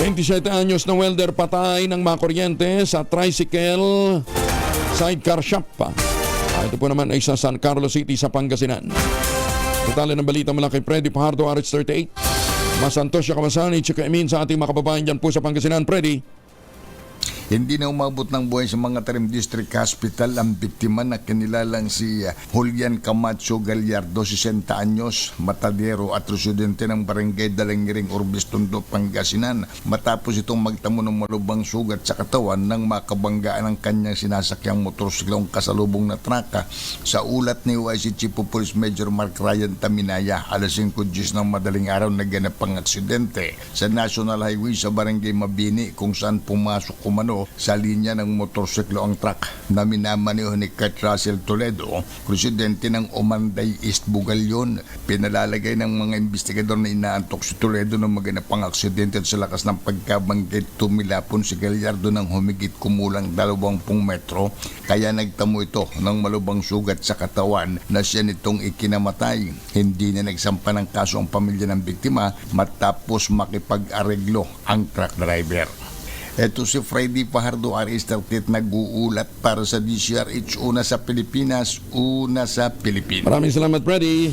27 anyos na welder patay ng makuryente sa tricycle sidecar shop. Ito po naman ay sa San Carlos City sa Pangasinan. Detalye ng balita mula kay Freddy Pajardo, RH38. Masantos siya kamasani, tsaka imin sa ating mga kababayan dyan po sa Pangasinan. Freddy. Hindi na umabot ng buhay sa mga Tarim District Hospital ang biktima na kinilalang si Julian Camacho Gallardo, 60 anyos, matadero at residente ng barangay Dalangiring, Urbis, Tondo, Pangasinan. Matapos itong magtamo ng malubang sugat sa katawan nang makabanggaan ng kanyang sinasakyang motorsiklong kasalubong na traka. Sa ulat ni OIC Chief of Police Major Mark Ryan Taminaya, alas 5:10 ng madaling araw naganap ang aksidente sa National Highway sa barangay Mabini kung saan pumasok kumano sa linya ng motorsiklo ang truck na minamaneho ni Kurt Russell Toledo, presidente ng Omanday East Bugalyon. Pinalalagay ng mga investigador na inaantok si Toledo na maganap ang aksidente at sa lakas ng pagkabanggit tumilapon si Gallardo ng humigit kumulang 20 metro, kaya nagtamo ito ng malubang sugat sa katawan na siya nitong ikinamatay. Hindi na nagsampa ng kaso ang pamilya ng biktima matapos makipag-areglo ang truck driver. Ito si Freddy Pajardo, RH38, nag-uulat para sa DCRH, una sa Pilipinas, una sa Pilipinas. Maraming salamat, Freddy.